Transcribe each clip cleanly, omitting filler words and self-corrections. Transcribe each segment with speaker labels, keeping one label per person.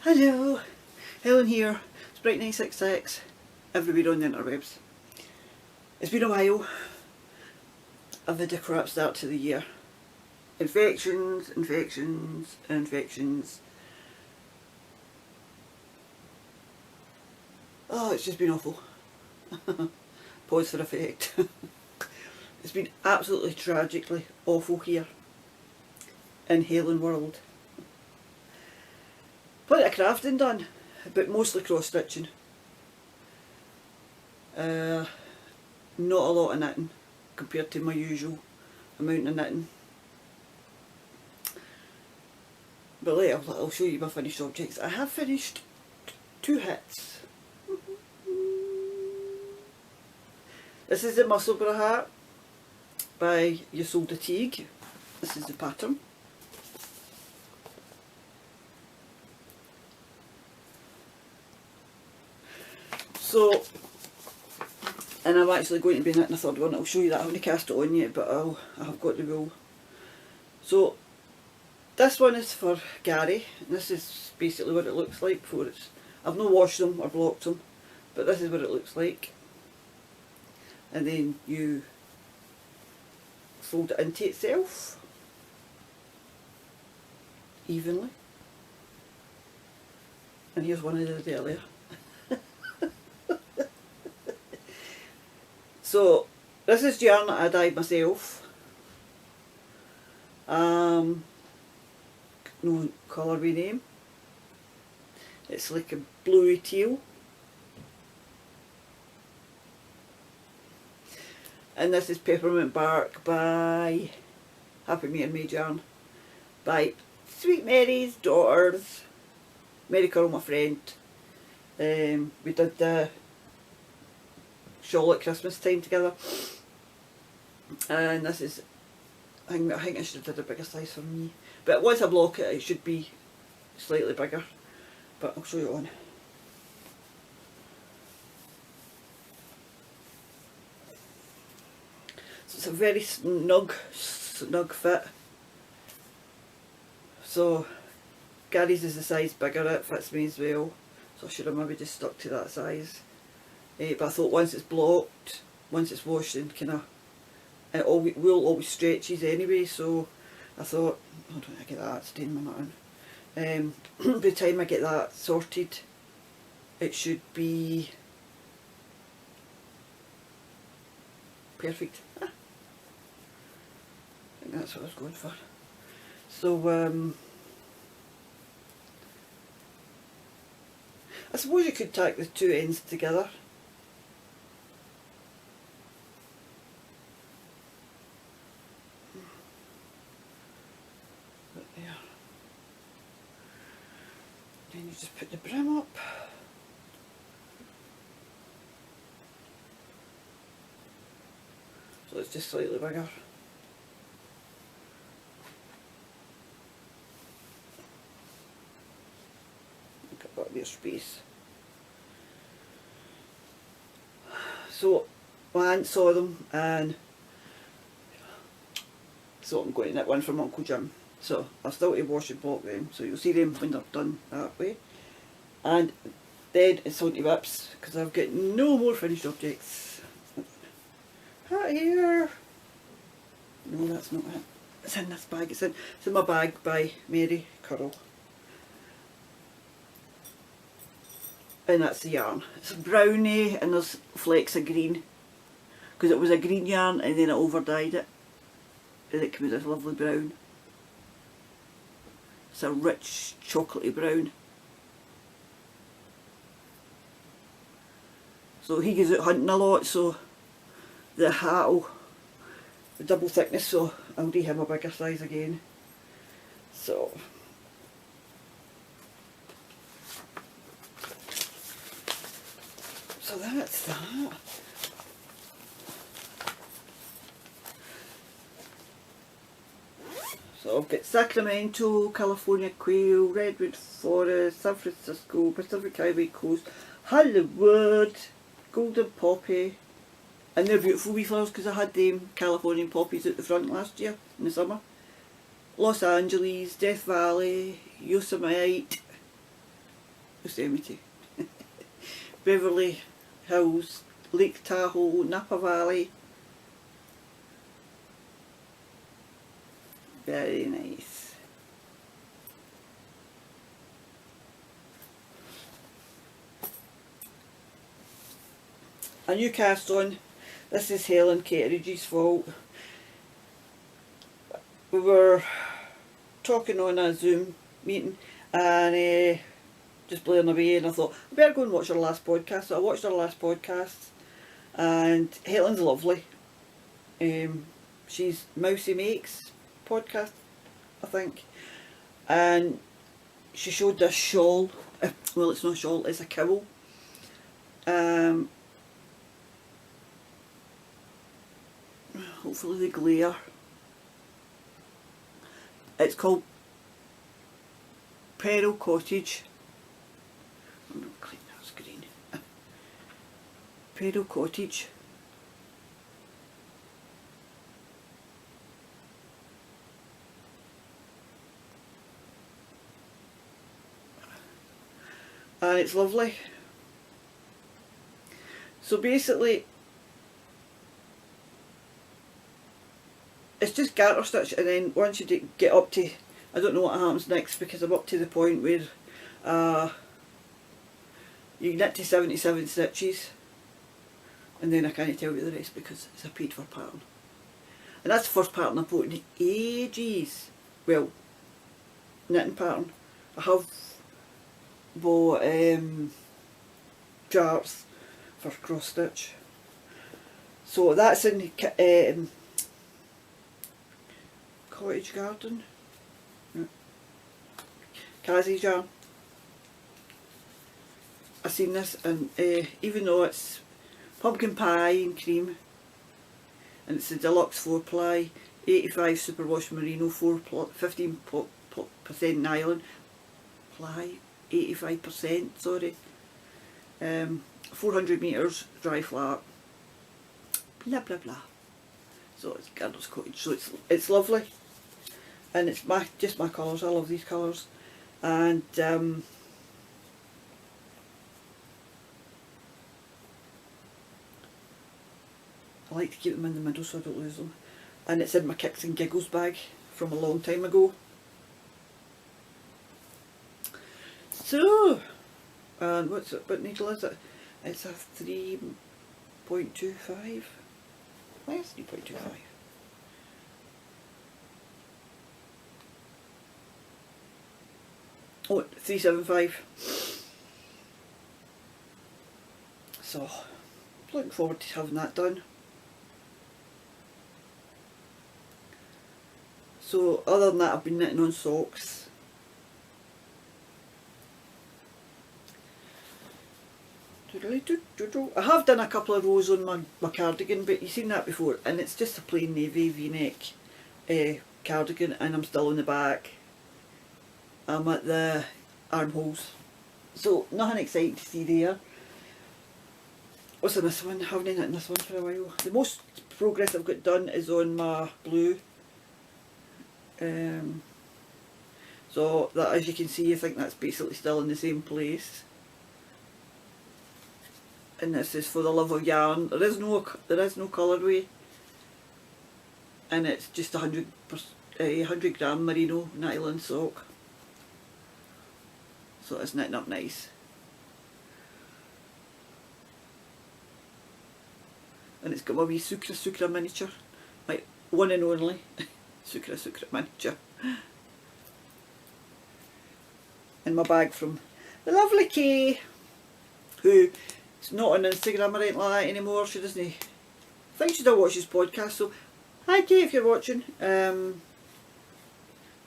Speaker 1: Hello, Helen here, Sprite966, everywhere on the interwebs. It's been a while. I've had a crap start to the year. Infections. Oh, it's just been awful. Pause for effect. It's been absolutely tragically awful here in Helen world. Plenty of crafting done, but mostly cross stitching. Not a lot of knitting compared to my usual amount of knitting. But later I'll show you my finished objects. I have finished 2 hits. This is the Musselburgh hat by Isolde Teague. This is the pattern. So, and I'm actually going to be knitting a third one. I'll show you that. I haven't cast it on yet, but I have got the wool. So, this one is for Gary. And this is basically what it looks like before it's... I've not washed them or blocked them, but this is what it looks like. And then you fold it into itself evenly. And here's one I did earlier. So this is yarn that I dyed myself. No colourway name. It's like a bluey teal. And this is Peppermint Bark by Happy Meter Made Yarn by Sweet Mary's Daughters. Mary Curl, my friend. We did the shawl at Christmas time together. And this is, I think I should have did a bigger size for me. But once I block it, it should be slightly bigger. But I'll show you on. So it's a very snug fit. So Gary's is the size bigger, it fits me as well. So I should have maybe just stuck to that size. But I thought once it's blocked, once it's washed and wool always stretches anyway, so I thought, oh, don't I get that stain my knitting. By the time I get that sorted, it should be perfect. I think that's what I was going for. So I suppose you could tack the 2 ends together. There. Then you just put the brim up. So it's just slightly bigger. Got that bit of space. So my aunt saw them and so I'm going to knit one from Uncle Jim. So I'll still to wash and block them, so you'll see them when they're done that way. And then it's on to whips, because I've got no more finished objects. Hat here. No, that's not it. It's in this bag. It's in my bag by Mary Curl. And that's the yarn. It's a brownie and there's flecks of green. Because it was a green yarn and then I over-dyed it. And it came with this lovely brown. It's a rich chocolatey brown. So he goes out hunting a lot, so the hat will the double thickness, so I'll do him a bigger size again. So that's that. So I've got Sacramento, California Quail, Redwood Forest, San Francisco, Pacific Highway Coast, Hollywood, Golden Poppy, and they're beautiful wee flowers because I had them Californian poppies at the front last year in the summer. Los Angeles, Death Valley, Yosemite, Yosemite. Beverly Hills, Lake Tahoe, Napa Valley. Very nice. A new cast on. This is Helen Ketteridge's fault. We were talking on a Zoom meeting and just blaring away, and I thought I better go and watch our last podcast. So I watched our last podcast, and Helen's lovely. She's Mousy Makes podcast, I think, and she showed this shawl. Well, it's not a shawl, it's a cowl. Hopefully the glare. It's called Peril Cottage. I'm going to clean that screen. Peril Cottage. And it's lovely. So basically, it's just garter stitch, and then once you get up to, I don't know what happens next because I'm up to the point where you knit to 77 stitches, and then I can't tell you the rest because it's a paid for pattern. And that's the first pattern I've bought in ages. Well, knitting pattern. I have bought jars for cross stitch. So that's in Cottage Garden. Cassie's yarn. I seen this, and even though it's pumpkin pie and cream, and it's a deluxe 4-ply, 85 superwash merino, 15% nylon ply, 85%, sorry, 400 metres dry flat, blah blah blah. So it's Gardener's Cottage, so it's lovely, and it's just my colours. I love these colours, and I like to keep them in the middle so I don't lose them. And it's in my Kicks and Giggles bag from a long time ago. So, and what needle is it? It's a 3.25. Why is 3.25? Oh, 375. So, looking forward to having that done. So other than that, I've been knitting on socks. I have done a couple of rows on my cardigan, but you've seen that before, and it's just a plain navy v-neck cardigan, and I'm still on the back. I'm at the armholes, so nothing exciting to see there. What's in this one? I haven't knitted this one for a while. The most progress I've got done is on my blue. So that, as you can see, I think that's basically still in the same place. And this is For the Love of Yarn. There is no colourway, and it's just 100 gram merino nylon sock. So it's knitting up nice. And it's got my wee Sucra miniature, my one and only Sucra miniature. In my bag from the lovely Kay, who is not on Instagram or anything like that anymore. She doesn't, I think she still watches podcasts, so hi Kay if you're watching.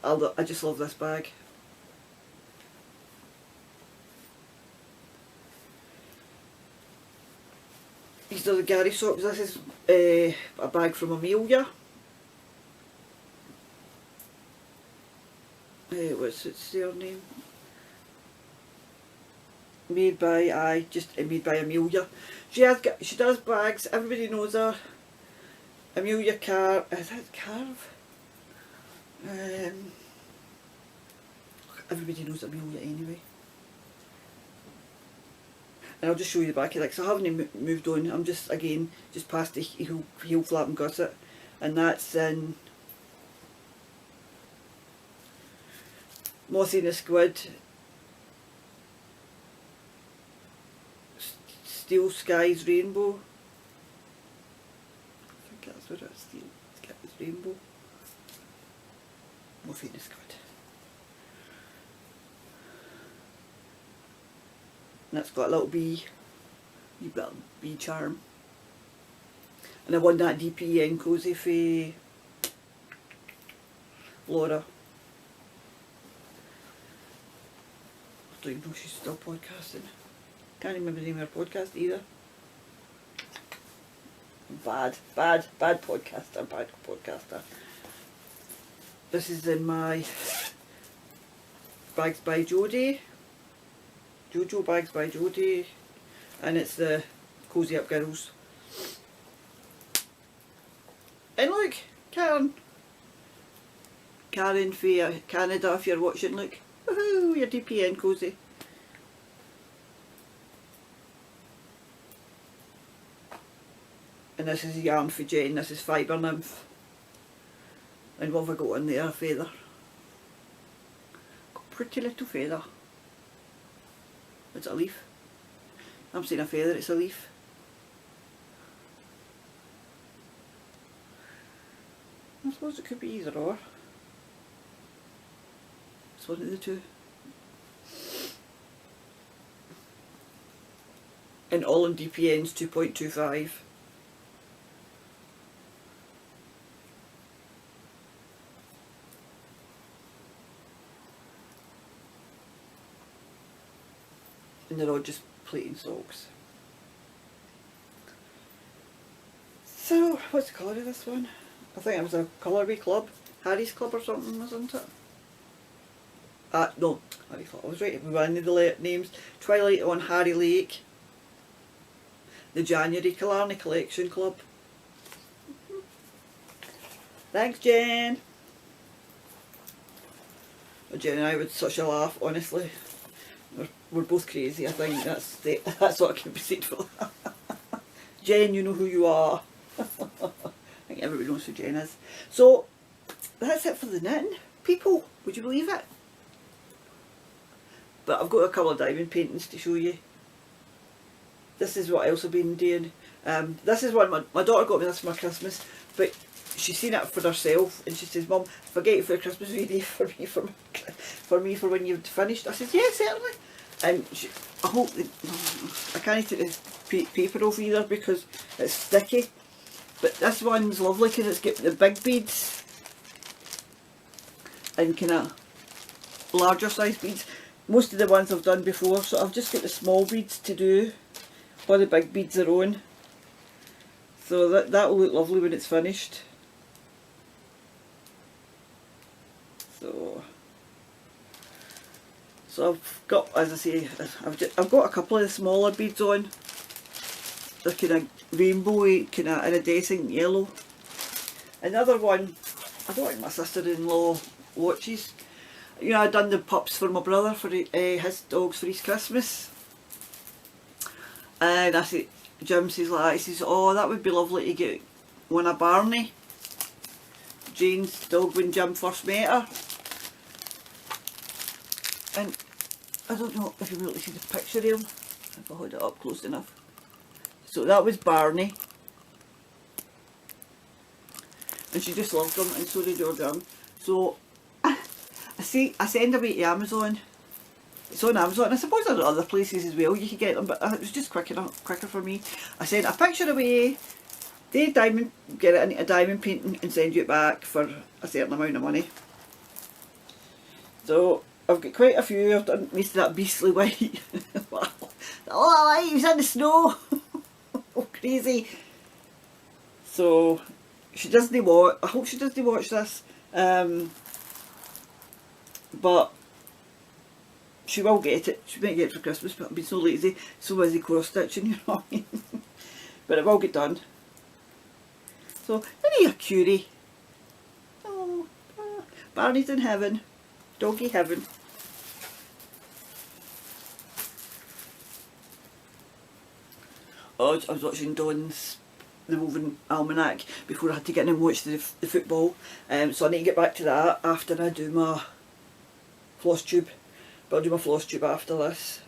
Speaker 1: I just love this bag. These are the Gary socks. This is a bag from Amelia. What's their name? Made by made by Amelia. She does bags. Everybody knows her. Amelia Carve. Is that Carve? Everybody knows Amelia anyway. and I'll just show you the back of it, because I haven't moved on. I'm just, again, just past the heel flap and gusset, and that's in Mossy and the Squid, Steel Skies Rainbow. I think that's what it's, Steel Skies Rainbow. Mossy and the Squid. And that's got a little bee charm. And I won that DPN Cozy for Laura. I don't even know if she's still podcasting. Can't remember the name of her podcast either. Bad podcaster. This is in my Bags by Jodie. Jojo Bags by Jodie, and it's the Cozy Up Girls. And look, Karen for Canada, if you're watching, look, woohoo, your DPN Cozy. And this is yarn for Jen, this is Fibre Nymph. And what have I got on there? A feather. Got a pretty little feather. Is it a leaf? I'm saying a feather, it's a leaf. I suppose it could be either or. It's one of the two. And all in DPN's 2.25. And they're all just plain socks. So, what's the colour of this one? I think it was a Colourway Club, Harry's Club or something, wasn't it? No, Harry Club, I was right with one of the names. Twilight on Harry Lake, the January Killarney Collection Club. Thanks, Jen. Oh, Jen and I had such a laugh, honestly. We're both crazy, I think. That's what I can be said for that. Jen, you know who you are. I think everybody knows who Jen is. So, that's it for the knitting. People, would you believe it? But I've got a couple of diamond paintings to show you. This is what else I've been doing. This is one, my daughter got me this for my Christmas, but she's seen it for herself, and she says, Mum, forget it for a Christmas video for me for when you've finished. I said, yeah, certainly. And I hope that, I can't take the paper off either because it's sticky. But this one's lovely because it's got the big beads and kind of larger size beads. Most of the ones I've done before, so I've just got the small beads to do while the big beads are on. So that will look lovely when it's finished. So I've got, as I say, I've got a couple of the smaller beads on. They're kind of rainbowy, kind of iridescent yellow. Another one, I don't think my sister-in-law watches. You know, I'd done the pups for my brother for his dogs for his Christmas. And I said, Jim says like that, he says, oh, that would be lovely to get one of Barney, Jane's dog, when Jim first met her. And I don't know if you really see the picture of him, if I hold it up close enough. So that was Barney. And she just loved him, and so did Jim. So I send away to Amazon. It's on Amazon. I suppose there are other places as well you can get them, but it was just quicker for me. I sent a picture away. They get it into a diamond painting and send you it back for a certain amount of money. So I've got quite a few. I've done most of that beastly white. Oh, he was in the snow. Oh, crazy. So she doesn't watch. I hope she doesn't watch this. But she will get it. She might get it for Christmas, but I've been so lazy, so busy cross stitching, you know. But it will get done. So, isn't he a cutie? Oh, Barney's in heaven. Doggy heaven. I was watching Dawn's The Woven Almanac before I had to get in and watch the football. So I need to get back to that after I do my floss tube. But I'll do my floss tube after this.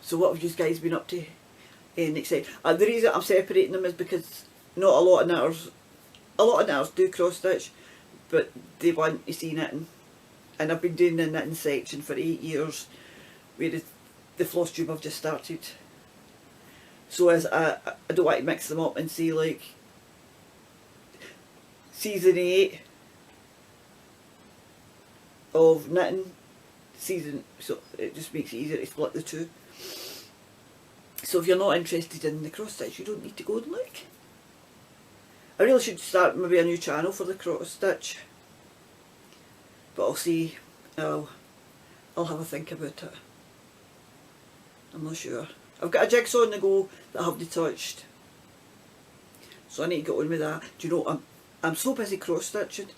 Speaker 1: So what have you guys been up to next time? The reason I'm separating them is because not a lot of knitters do cross stitch, but they want to see knitting. And I've been doing the knitting section for 8 years, whereas the floss tube I've just started. So as I don't want to mix them up and see like season 8 of knitting season, so it just makes it easier to split the two. So if you're not interested in the cross stitch, you don't need to go and look. I really should start maybe a new channel for the cross stitch, but I'll see. I'll have a think about it. I'm not sure. I've got a jigsaw on the go that I haven't touched, so I need to get on with that. Do you know, I'm so busy cross stitching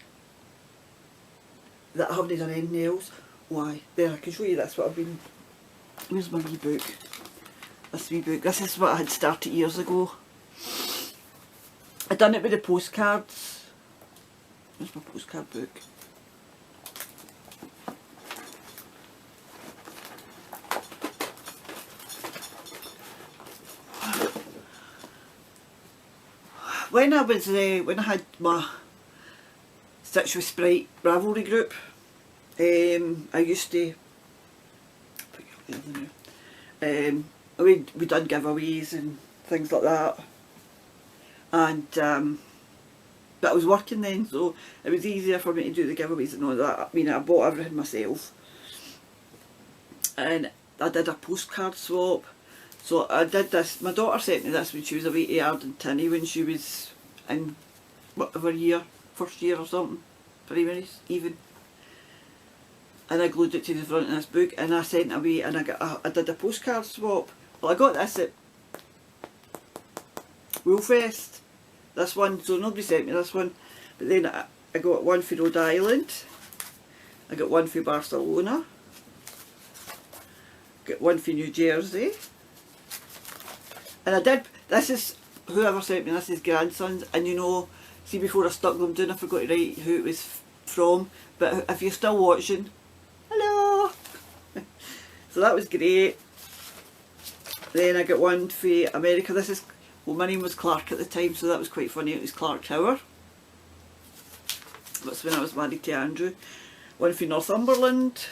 Speaker 1: that I haven't done anything else. Why? There, I can show you this, what I've been... Where's my wee book? This wee book. This is what I had started years ago. I done it with the postcards. Where's my postcard book? When I had my Stitch with Sprite Ravelry group, I used to we done giveaways and things like that, and but I was working then, so it was easier for me to do the giveaways and all that. I mean, I bought everything myself, and I did a postcard swap. So I did this, my daughter sent me this when she was away to Ardentiny when she was in whatever year, first year or something, primaries even. And I glued it to the front of this book and I sent it away, and I did a postcard swap. Well, I got this at Woolfest, this one, so nobody sent me this one. But then I got one for Rhode Island, I got one for Barcelona, got one for New Jersey. And I did, this is, whoever sent me this is grandsons, and you know, see before I stuck them down I forgot to write who it was from, but if you're still watching, hello! So that was great. Then I got one for America. This is, well, my name was Clark at the time, so that was quite funny. It was Clark Tower. That's when I was married to Andrew. One for Northumberland.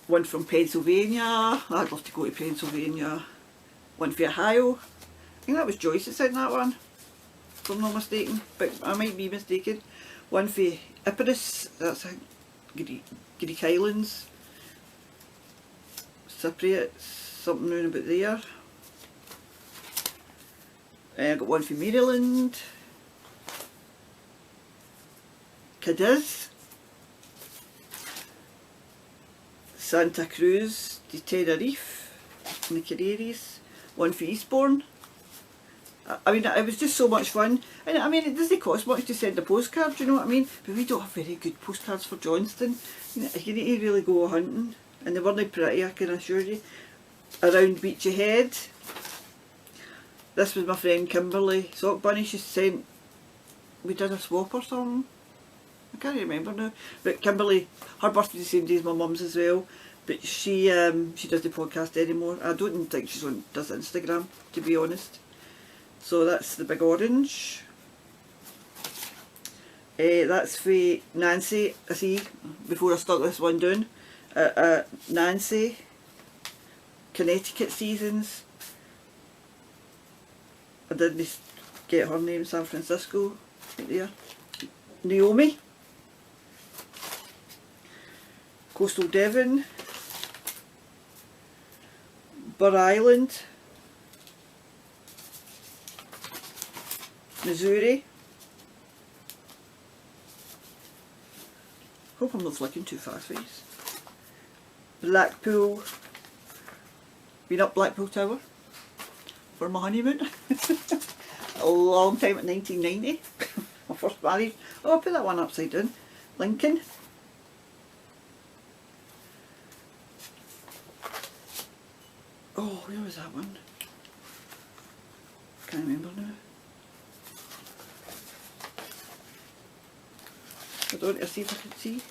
Speaker 1: One from Pennsylvania. I'd love to go to Pennsylvania. One for Ohio. I think that was Joyce that sent that one, if I'm not mistaken, but I might be mistaken. One for Epirus, that's Greek Islands. Cypriots, something round about there. I got one for Maryland. Cadiz. Santa Cruz de Tenerife in the Canaries. One for Eastbourne. I mean, it was just so much fun. And I mean, it doesn't cost much to send a postcard, you know what I mean? But we don't have very good postcards for Johnston. You need to really go hunting. And they weren't pretty, I can assure you. Around Beachy Head. This was my friend Kimberly Sock Bunny. She sent, we did a swap or something. I can't remember now. But Kimberly, her birthday's the same day as my mum's as well. But she does the podcast anymore. I don't think she's does Instagram, to be honest. So that's the big orange. That's for Nancy, I see, before I stuck this one down. Nancy, Connecticut Seasons. I didn't get her name, San Francisco, right there. Naomi, Coastal Devon, Burr Island, Missouri. Hope I'm not flicking too fast, please. Blackpool. Been up Blackpool Tower for my honeymoon. A long time at 1990. My first marriage. Oh, I put that one upside down. Lincoln. oh, where was that one? Can't remember now. I don't know, see if I can see.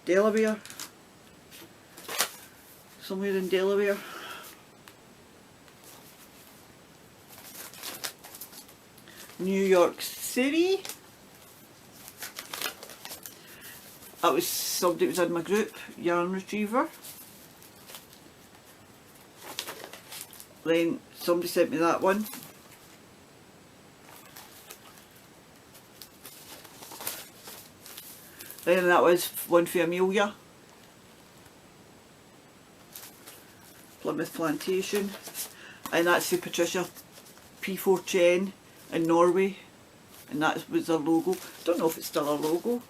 Speaker 1: Delaware. Somewhere in Delaware. New York City. That was somebody that was in my group, Yarn Retriever. Then somebody sent me that one. Then that was one for Amelia. Plymouth Plantation. And that's for Patricia P4 Chen in Norway. And that was their logo. Don't know if it's still a logo.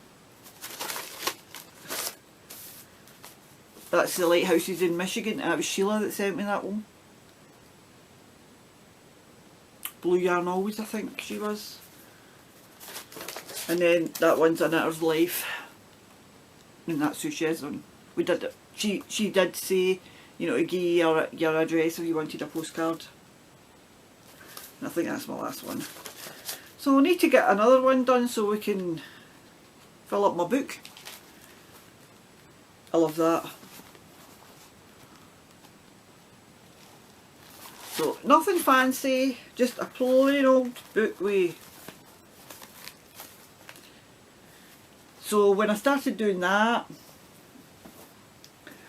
Speaker 1: That's the lighthouses in Michigan. And it was Sheila that sent me that one. Blue Yarn Always, I think she was. And then that one's a Knitter's Life. And that's who she is on. We did it. She did say, you know, to give you your address if you wanted a postcard. And I think that's my last one. So I need to get another one done so we can fill up my book. I love that. So nothing fancy, just a plain old book with. So when I started doing that,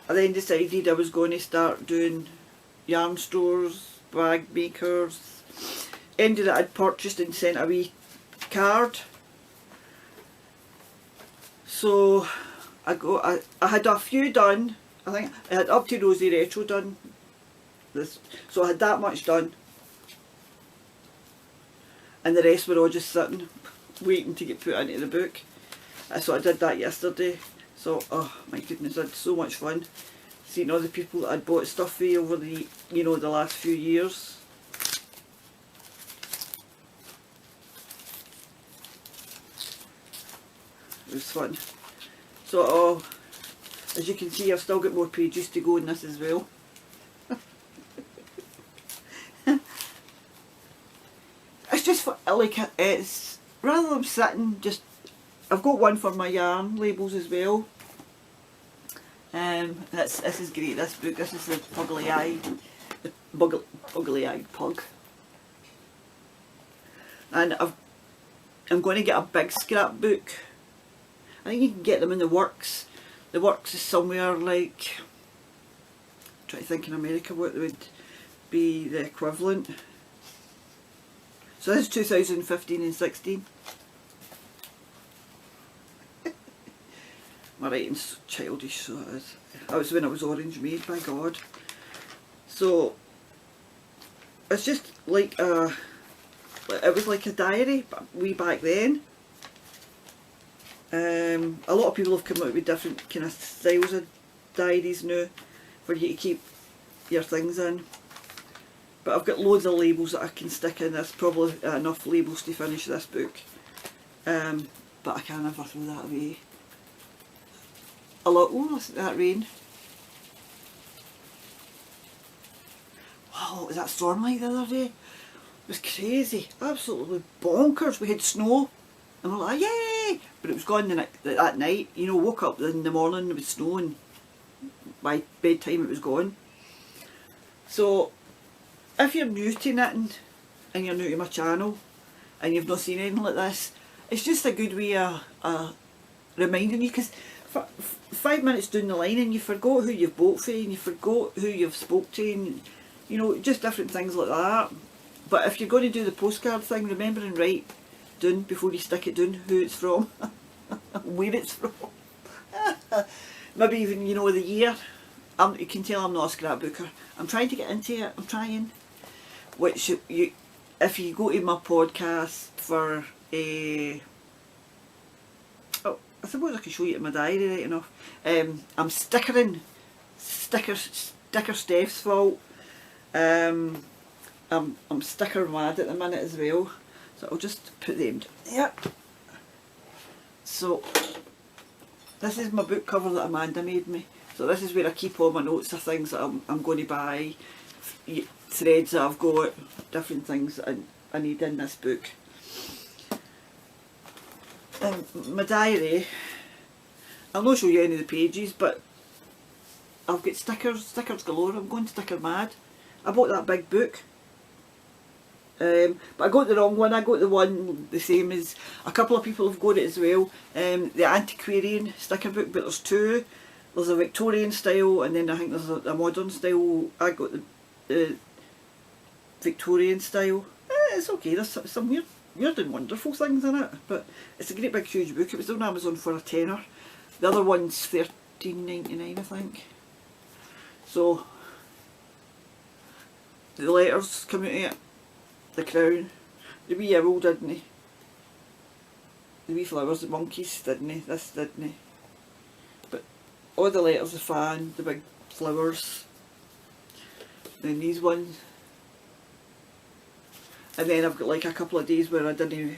Speaker 1: I then decided I was going to start doing yarn stores, bag makers. Ended that I'd purchased and sent a wee card. So I had a few done. I think I had Up to Rosie Retro done. So I had that much done. And the rest were all just sitting, waiting to get put into the book. So I did that yesterday. So, oh my goodness, I had so much fun seeing all the people that I'd bought stuff with over the, you know, the last few years. It was fun. So, oh, as you can see, I've still got more pages to go in this as well. It's just for, like, it's rather than sitting just. I've got one for my yarn labels as well. This is great. This book. This is the Buggly-eyed Pug. And I'm going to get a big scrapbook. I think you can get them in the Works. The Works is somewhere like. I'm trying to think in America what would be the equivalent. So this is 2015 and 16. My writing's childish, so it is. That was when I was orange made, by God. So it's just like a, it was like a diary, but way back then. A lot of people have come out with different kind of styles of diaries now for you to keep your things in. But I've got loads of labels that I can stick in. There's probably enough labels to finish this book. But I can't ever throw that away. Oh, listen to that rain. Wow, was that storm like the other day? It was crazy, absolutely bonkers. We had snow and we're like, yay! But it was gone that night. You know, woke up in the morning, it was snowing. By bedtime it was gone. So, if you're new to knitting and you're new to my channel and you've not seen anything like this, it's just a good way of reminding you, because 5 minutes down the line and you forgot who you've bought for and you forgot who you've spoke to, and you know, just different things like that. But if you're going to do the postcard thing, remember and write down before you stick it down who it's from, where it's from, maybe even, you know, the year. You can tell I'm not a scrapbooker. I'm trying to get into it, I'm trying. Which, if you go to my podcast for I suppose I can show you in my diary right enough. I'm stickering, sticker Steph's fault. I'm sticker mad at the minute as well. So I'll just put them down there. So this is my book cover that Amanda made me. So this is where I keep all my notes of things that I'm going to buy, threads that I've got, different things that I need in this book. My diary, I'll not show you any of the pages, but I've got stickers galore. I'm going sticker mad. I bought that big book. But I got the wrong one. I got the one the same as a couple of people have got it as well. The antiquarian sticker book, but there's two. There's a Victorian style and then I think there's a modern style. I got the Victorian style. It's okay, there's some weird and wonderful things in it, but it's a great big huge book. It was on Amazon for a tenner. The other one's £13.99 I think. So the letters come out of it. The crown, the wee owl, didn't he? The wee flowers, the monkeys, didn't he? This, didn't he? But all the letters, the fan, the big flowers, then these ones, and then I've got like a couple of days where I didn't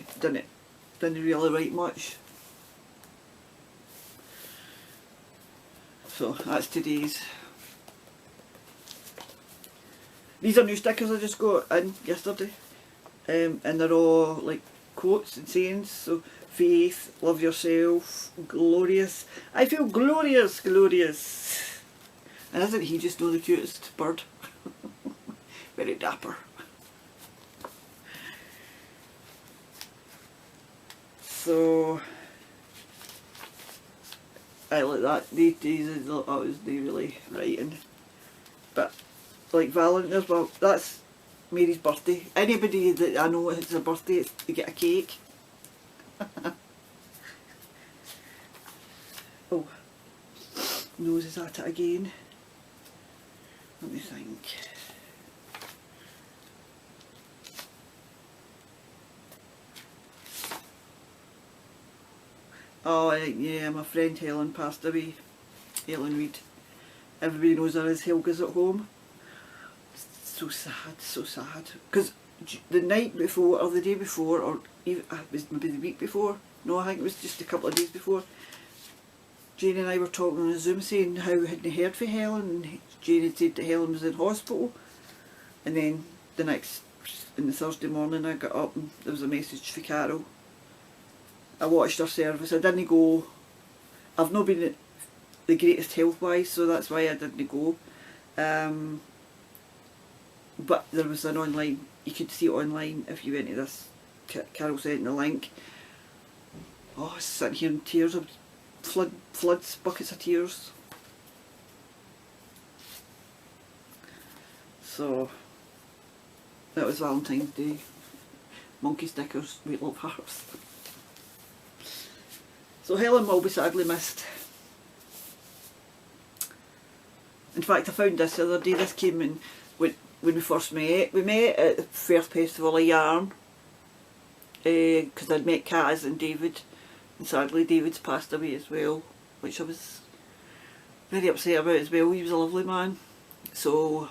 Speaker 1: really write much. So that's today's. These are new stickers I just got in yesterday, and they're all like quotes and sayings. So faith, love yourself, glorious. I feel glorious, glorious. And isn't he just the cutest bird? Very dapper. So I like that. These days I was really writing, but. Like Valentine's, well, that's Mary's birthday. Anybody that I know it's a birthday, they get a cake. Oh, nose is at it again. Let me think. Oh yeah, my friend Helen passed away. Helen Reid. Everybody knows her as Helga's at Home. So sad, so sad. Because the night before, or the day before, or even, it was maybe the week before, no, I think it was just a couple of days before, Jane and I were talking on a Zoom saying how we hadn't heard from Helen, and Jane had said that Helen was in hospital, and then in the Thursday morning I got up and there was a message for Carol. I watched her service. I didn't go. I've not been the greatest health wise, so that's why I didn't go. But there was an online, you could see it online if you went to this, Carol sent the link. Oh, I was sitting here in tears, floods, buckets of tears. So, that was Valentine's Day. Monkey stickers, we love hearts. So Helen will be sadly missed. In fact, I found this the other day. This came in when we first met. We met at the first festival of Yarn, because I'd met Kaz and David, and sadly David's passed away as well, which I was very upset about as well. He was a lovely man. So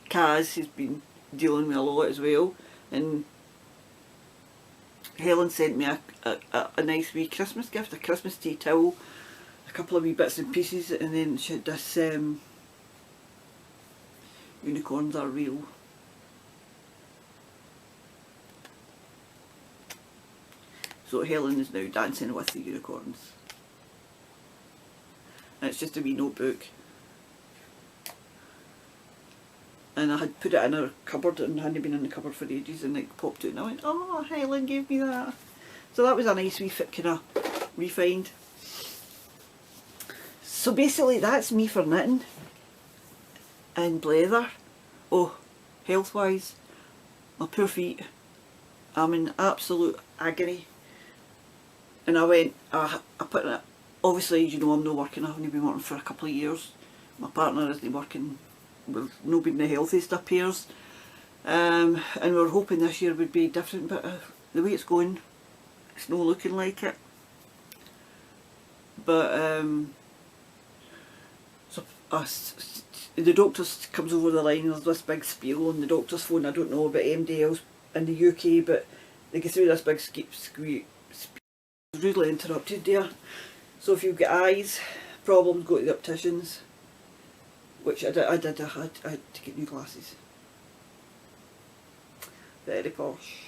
Speaker 1: Kaz has been dealing with a lot as well, and Helen sent me a nice wee Christmas gift, a Christmas tea towel, a couple of wee bits and pieces, and then she had this unicorns are real. So Helen is now dancing with the unicorns. And it's just a wee notebook. And I had put it in her cupboard and hadn't been in the cupboard for ages, and it popped out and I went, oh, Helen gave me that. So that was a nice wee kind of refind. So basically that's me for knitting. And blether. Oh, health wise, my poor feet, I'm in absolute agony. And I went, I put it, obviously, you know, I'm not working, I've only been working for a couple of years. My partner isn't working, we've not been the healthiest up here. And we were hoping this year would be different, but the way it's going, it's not looking like it. But so the doctor comes over the line, there's this big spiel on the doctor's phone. I don't know about MDLs in the UK, but they go through this big spiel. Rudely interrupted there. So if you've got eyes problems, go to the opticians. which I had to get new glasses. Very posh.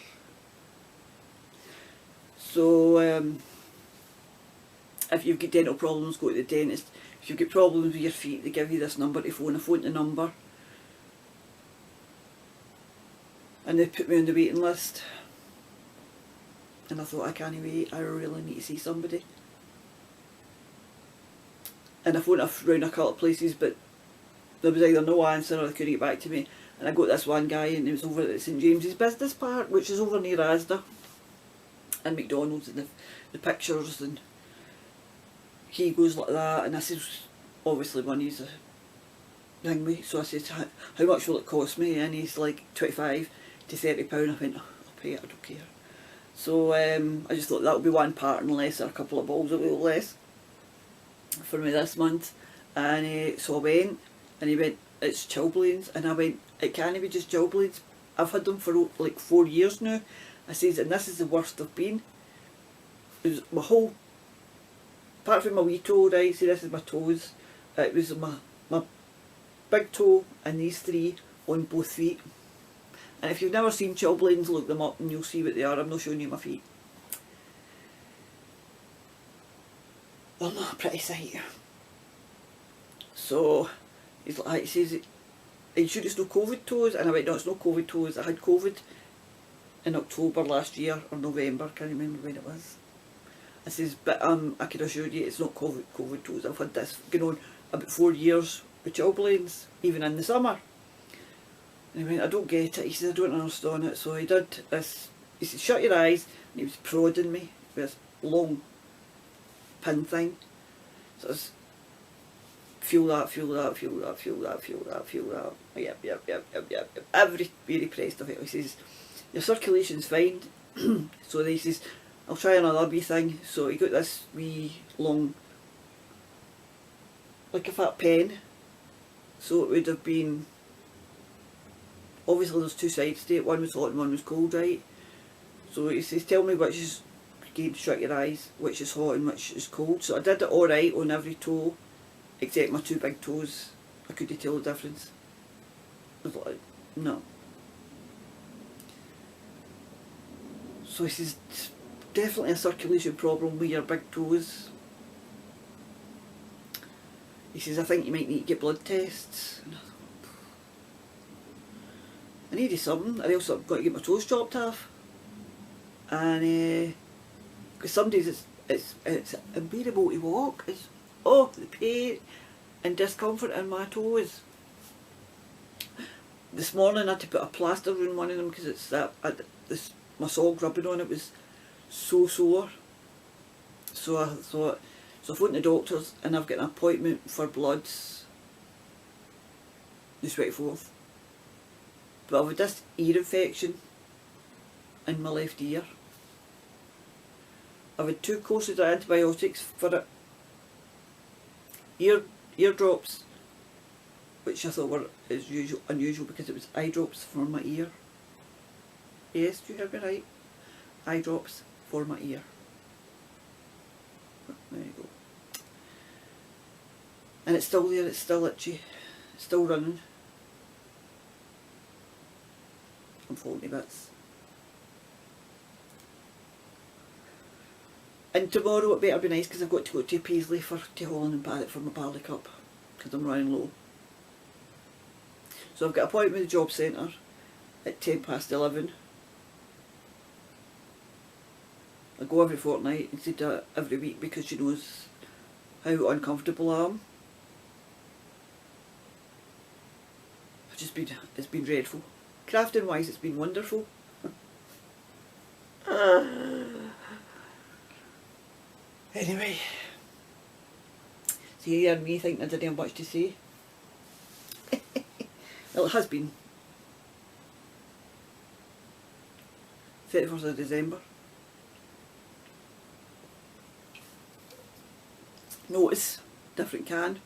Speaker 1: So if you've got dental problems, go to the dentist. If you've got problems with your feet, they give you this number to phone. I phoned the number and they put me on the waiting list, and I thought, I can't wait, I really need to see somebody. And I phoned around a couple of places, but there was either no answer or they couldn't get back to me. And I got this one guy, and he was over at St James's Business Park, which is over near Asda, and McDonald's, and the pictures, and he goes like that, and I said, obviously money's a thing me, so I said, how much will it cost me? And he's like, £25 to £30. I went, oh, I'll pay it, I don't care. So I just thought that would be one part and less, or a couple of balls a little less for me this month. And so I went, and he went, it's chilblains. And I went, it can't be just chilblains, I've had them for like 4 years now. I says, and this is the worst they've been. It was my whole, apart from my wee toe, right, see this is my toes, it was my big toe and these three on both feet. And if you've never seen chilblains, look them up and you'll see what they are. I'm not showing you my feet. They're not a pretty sight. So he's like, he says, are you sure it's no COVID toes? And I went, no, it's no COVID toes. I had COVID in October last year, or November, can't remember when it was. I says, but I can assure you it's not COVID toes. I've had this going on about 4 years with chilblains, even in the summer. And he went, I don't get it. He says, I don't understand it. So he did this, he said, shut your eyes, and he was prodding me with this long pin thing. So it was, feel that, feel that, feel that, feel that, feel that, feel that. Yep. Very pressed of it. He says, your circulation's fine. So he says, I'll try another wee thing. So he got this wee long, like a fat pen. So it would have been, obviously there's two sides to it, one was hot and one was cold, right? So he says, tell me which is, again, shut your eyes, which is hot and which is cold. So I did it alright on every toe, except my two big toes. I couldn't tell the difference. I was like, no. So he says, definitely a circulation problem with your big toes. He says, I think you might need to get blood tests. And I thought, I needed something, or else I've got to get my toes chopped off. And because some days it's unbearable to walk. It's the pain and discomfort in my toes. This morning I had to put a plaster on one of them because it's my sock rubbing on it was so sore. So I thought, so I phoned the doctors and I've got an appointment for bloods the 24th. But I've had this ear infection in my left ear. I've had 2 courses of antibiotics for it. Ear drops, which I thought were unusual because it was eye drops for my ear. Yes, you heard me right. Eye drops for my ear. There you go. And it's still there, it's still itchy, it's still running. I'm falling to bits. And tomorrow it better be nice because I've got to go to Paisley to Helen and Barrett for my barley cup because I'm running low. So I've got an appointment with the job centre at 11:10. I go every fortnight instead of every week because she knows how uncomfortable I am. It's been dreadful. Crafting wise it's been wonderful. Anyway, so here me thinking I didn't have much to say. Well, it has been 31st of December. Notice, different can.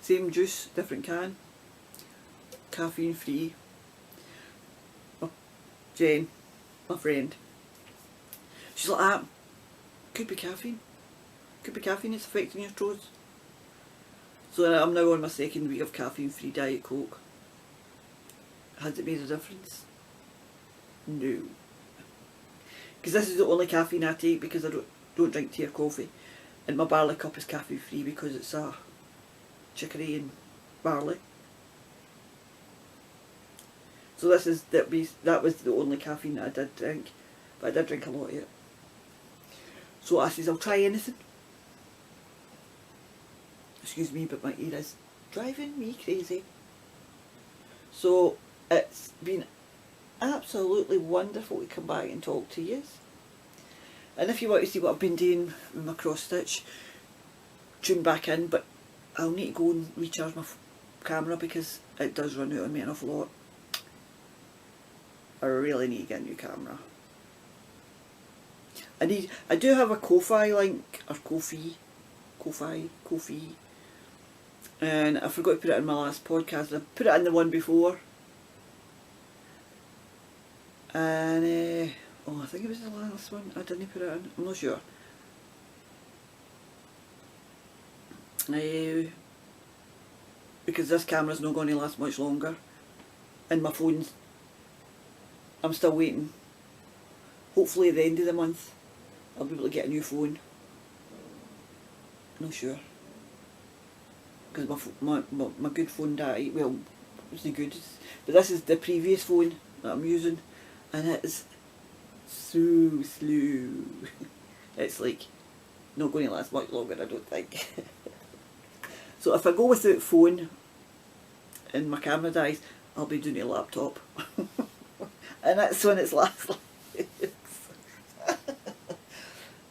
Speaker 1: Same juice, different can. Caffeine free. Jen, my friend, she's like that. Could be caffeine. Could be caffeine, it's affecting your toes. So I'm now on my second week of caffeine-free Diet Coke. Has it made a difference? No. Because this is the only caffeine I take, because I don't drink tea or coffee. And my barley cup is caffeine-free because it's a chicory and barley. So that was the only caffeine that I did drink. But I did drink a lot of it. So I says I'll try anything. Excuse me, but my ear is driving me crazy. So it's been absolutely wonderful to come back and talk to you. And if you want to see what I've been doing with my cross stitch, tune back in, but I'll need to go and recharge my camera because it does run out on me an awful lot. I really need to get a new camera. I do have a Ko-Fi link, or Ko-Fi, and I forgot to put it in my last podcast. I put it in the one before, and oh, I think it was the last one. I didn't put it in. I'm not sure. Because this camera's not going to last much longer, and my phone's, I'm still waiting. Hopefully at the end of the month I'll be able to get a new phone. Not sure. Because my good phone died. Well, it wasn't good. But this is the previous phone that I'm using, and it's so slow. It's like not going to last much longer, I don't think. So if I go without phone and my camera dies, I'll be doing a laptop. And that's when it's last.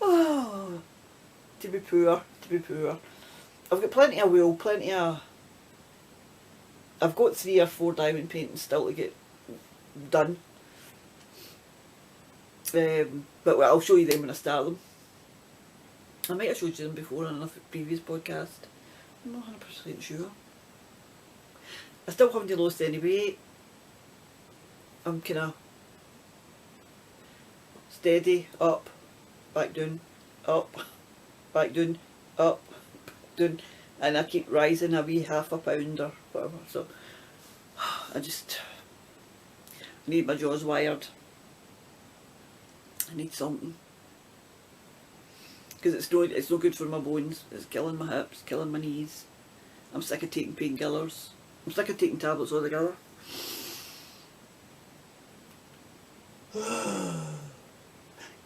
Speaker 1: Oh, to be poor, to be poor. I've got plenty of wool, I've got 3 or 4 diamond paintings still to get done. But I'll show you them when I start them. I might have showed you them before on a previous podcast. I'm not 100% sure. I still haven't lost any weight. I'm kind of steady, up, back down, up, back down, up, down, and I keep rising a wee half a pound or whatever. So I need my jaws wired. I need something, because it's no good for my bones. It's killing my hips, killing my knees. I'm sick of taking painkillers. I'm sick of taking tablets altogether.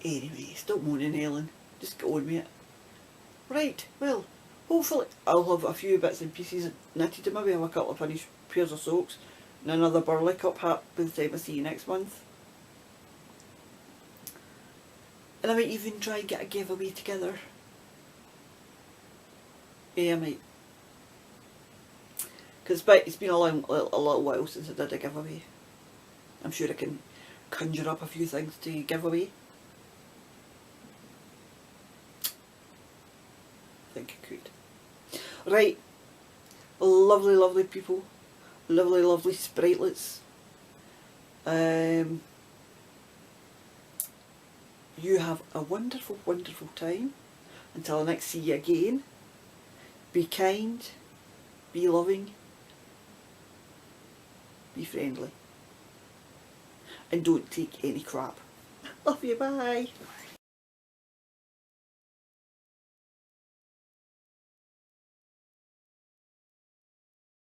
Speaker 1: Anyway, stop moaning, Helen. Just get on with it. Right, well, hopefully I'll have a few bits and pieces knitted. Maybe have a couple of finished pairs of socks and another burley cup hat by the time I see you next month. And I might even try and get a giveaway together. Yeah, I might. Because it's been a little while since I did a giveaway. I'm sure I can conjure up a few things to give away. I think I could. Right. Lovely, lovely people. Lovely, lovely spritelets. You have a wonderful, wonderful time. Until I next see you again. Be kind. Be loving. Be friendly. And don't take any crap. Love you, bye.